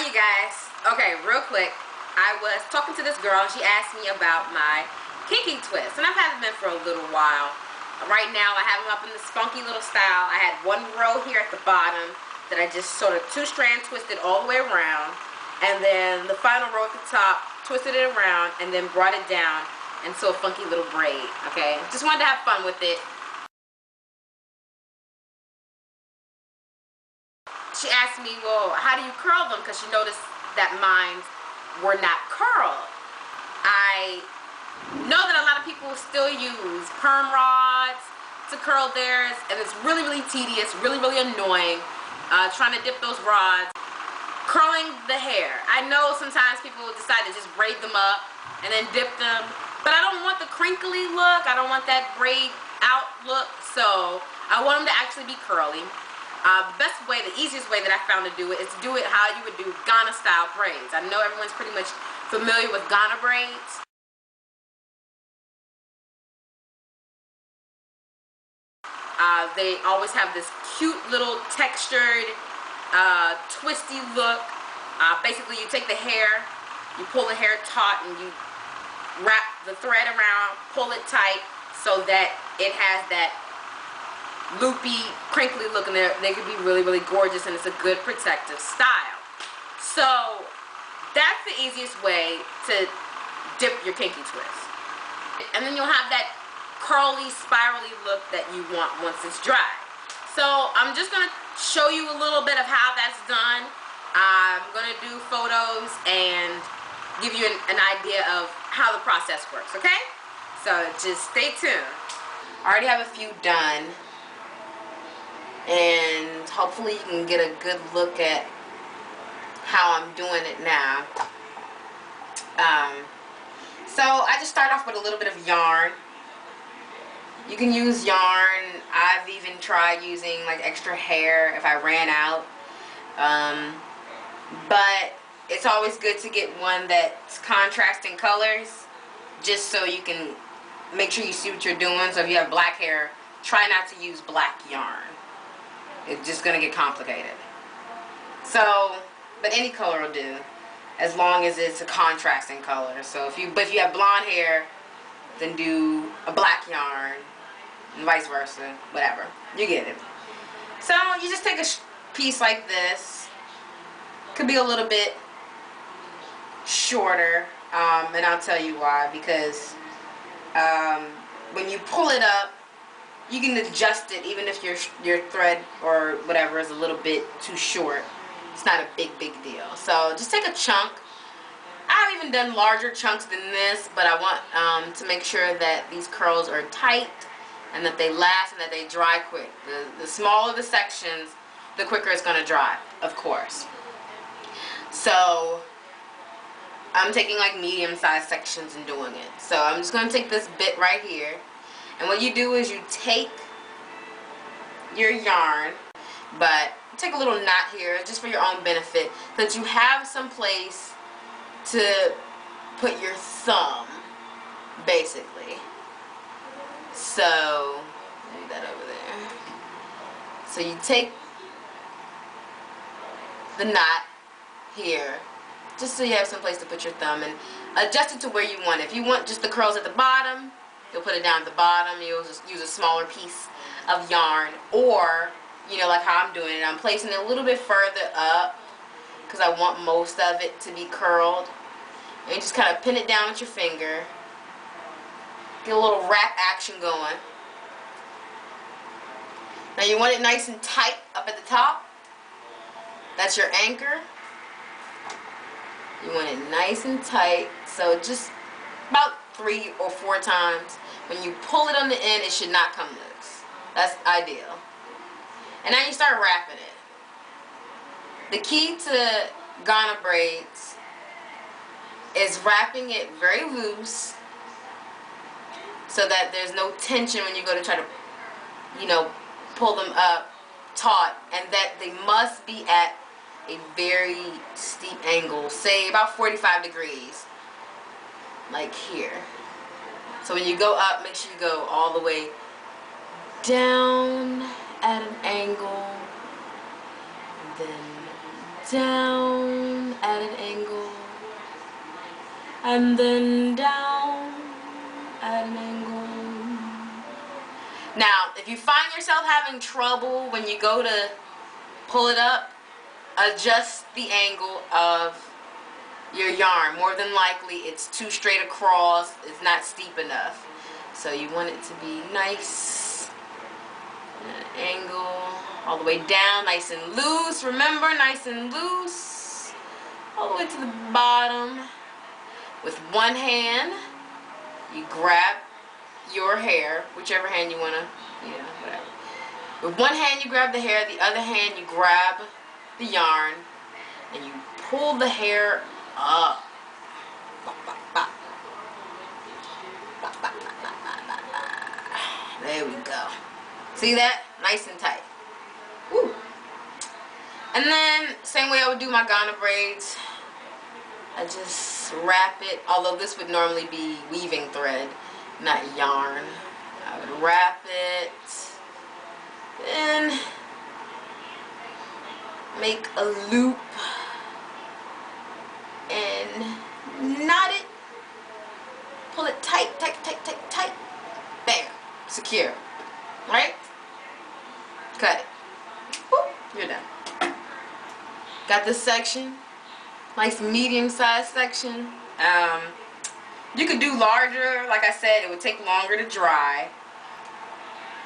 you guys. Okay, real quick. I was talking to this girl and she asked me about my kinky twist. And I've had them in for a little while. Right now I have them up in this funky little style. I had one row here at the bottom that I just sort of two-strand twisted all the way around. And then the final row at the top, twisted it around and then brought it down into a funky little braid. Okay, just wanted to have fun with it. She asked me, well, how do you curl them? Because she noticed that mine were not curled. I know that a lot of people still use perm rods to curl theirs, and it's really, really tedious, really, really annoying trying to dip those rods. Curling the hair. I know sometimes people decide to just braid them up and then dip them, but I don't want the crinkly look. I don't want that braid out look, so I want them to actually be curly. The best way, the easiest way that I found to do it is to do it how you would do Ghana style braids. I know everyone's pretty much familiar with Ghana braids. They always have this cute little textured, twisty look. Basically you take the hair, you pull the hair taut and you wrap the thread around, pull it tight so that it has that loopy, crinkly look, and they can be really, really gorgeous, and it's a good protective style. So that's the easiest way to dip your kinky twist. And then you'll have that curly, spirally look that you want once it's dry. So I'm just going to show you a little bit of how that's done. I'm going to do photos and give you an idea of how the process works, okay? So just stay tuned. I already have a few done, and hopefully you can get a good look at how I'm doing it now. So I just start off with a little bit of yarn. You can use yarn. I've even tried using like extra hair if I ran out. But it's always good to get one that's contrasting colors, just so you can make sure you see what you're doing. So if you have black hair, try not to use black yarn. It's just going to get complicated. So, but any color will do, as long as it's a contrasting color. So if you have blonde hair, then do a black yarn, and vice versa, whatever. You get it. So you just take a piece like this. Could be a little bit shorter, and I'll tell you why. Because when you pull it up, you can adjust it even if your thread or whatever is a little bit too short. It's not a big deal. So just take a chunk. I've even done larger chunks than this, but I want to make sure that these curls are tight and that they last and that they dry quick. The smaller the sections, the quicker it's going to dry, of course. So I'm taking like medium-sized sections and doing it. So I'm just going to take this bit right here. And what you do is you take your yarn, but take a little knot here just for your own benefit, so that you have some place to put your thumb, basically. So, leave that over there. So you take the knot here, just so you have some place to put your thumb, and adjust it to where you want it. If you want just the curls at the bottom, you'll put it down at the bottom. You'll just use a smaller piece of yarn, or, you know, like how I'm doing it, I'm placing it a little bit further up because I want most of it to be curled. And you just kind of pin it down with your finger. Get a little wrap action going. Now you want it nice and tight up at the top. That's your anchor. You want it nice and tight, so just about 3 or 4 times. When you pull it on the end, it should not come loose. That's ideal. And now you start wrapping it. The key to Ghana braids is wrapping it very loose so that there's no tension when you go to try to, you know, pull them up taut, and that they must be at a very steep angle, say about 45 degrees, like here. So when you go up, make sure you go all the way down at an angle, then down at an angle, and then down at an angle. Now, if you find yourself having trouble when you go to pull it up, adjust the angle of your yarn. More than likely it's too straight across, it's not steep enough. So you want it to be nice, an angle, all the way down, nice and loose. Remember, nice and loose, all the way to the bottom. With one hand, you grab your hair, whichever hand you want to, whatever. With one hand you grab the hair, the other hand you grab the yarn, and you pull the hair up. There we go. See that? Nice and tight. Woo. And then, same way I would do my Ghana braids. I just wrap it, although this would normally be weaving thread, not yarn. I would wrap it, then make a loop and knot it, pull it tight, tight, tight, tight, tight, bam, secure, right? Cut it. Whoop, you're done. Got this section, nice medium-sized section. You could do larger. Like I said, it would take longer to dry.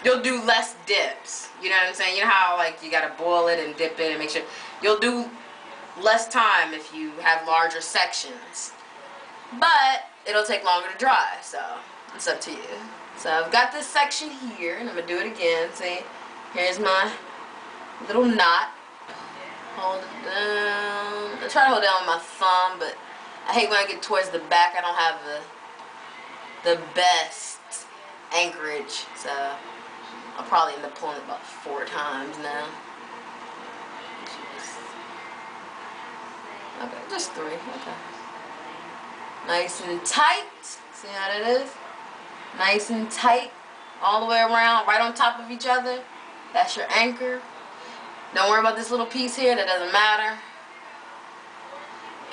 You'll do less dips. You know what I'm saying? You know how like you gotta boil it and dip it and make sure. You'll do less time if you have larger sections. But it'll take longer to dry, so it's up to you. So I've got this section here, and I'm gonna do it again. See, here's my little knot. Hold it down. I try to hold it down with my thumb, but I hate when I get towards the back. I don't have the best anchorage, so I'll probably end up pulling it about 4 times now. Okay, just 3. Okay. Nice and tight. See how that is? Nice and tight all the way around, right on top of each other. That's your anchor. Don't worry about this little piece here, that doesn't matter.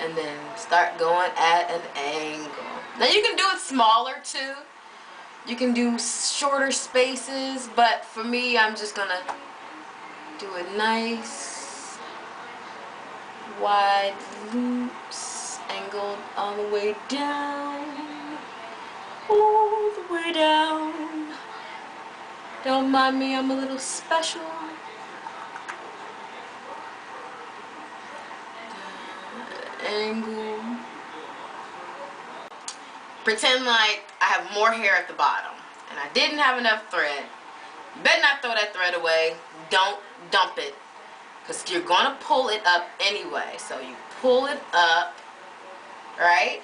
And then start going at an angle. Now you can do it smaller too. You can do shorter spaces, but for me, I'm just gonna do it nice, wide loops, angled all the way down, all the way down. Don't mind me, I'm a little special. Angle. Pretend like I have more hair at the bottom and I didn't have enough thread. You better not throw that thread away. Don't dump it, because you're gonna pull it up anyway. So you pull it up, right?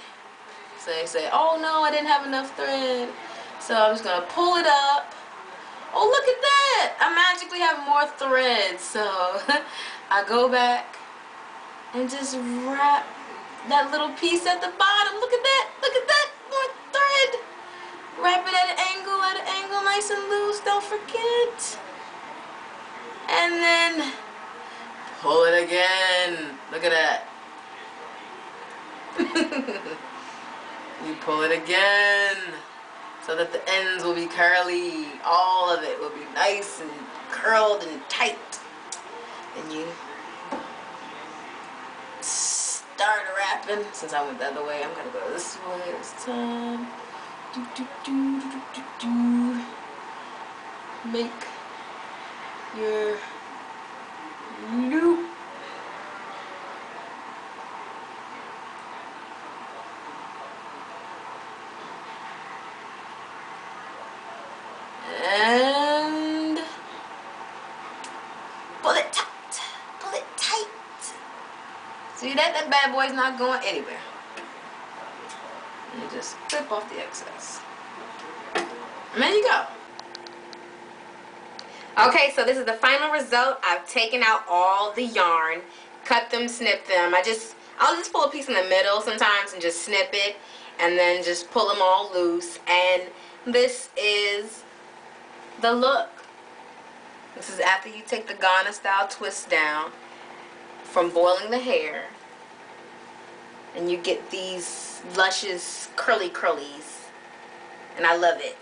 So you say, oh no, I didn't have enough thread. So I'm just gonna pull it up. Oh, look at that, I magically have more thread. So I go back and just wrap that little piece at the bottom. Look at that, more thread. Wrap it at an angle, nice and loose, don't forget. And then pull it again. Look at that. You pull it again so that the ends will be curly. All of it will be nice and curled and tight. And you start wrapping. Since I went the other way, I'm gonna go this way this time. Do, do, do, do, do, do. Make your loop. And pull it tight. Pull it tight. See that? That bad boy's not going anywhere. And just clip off the excess. And there you go. Okay, so this is the final result. I've taken out all the yarn, cut them, snip them. I'll just pull a piece in the middle sometimes and just snip it, and then just pull them all loose. And this is the look. This is after you take the Ghana style twist down from boiling the hair. and you get these luscious curlies, and I love it.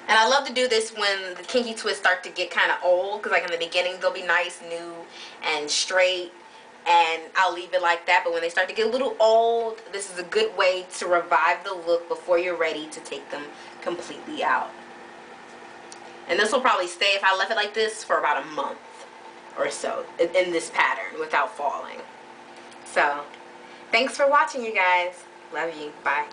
And I love to do this when the kinky twists start to get kind of old, because like in the beginning they'll be nice, new, and straight, and I'll leave it like that. But when they start to get a little old, this is a good way to revive the look before you're ready to take them completely out. And this will probably stay, if I left it like this, for about a month or so in this pattern without falling. So, thanks for watching, you guys. Love you. Bye.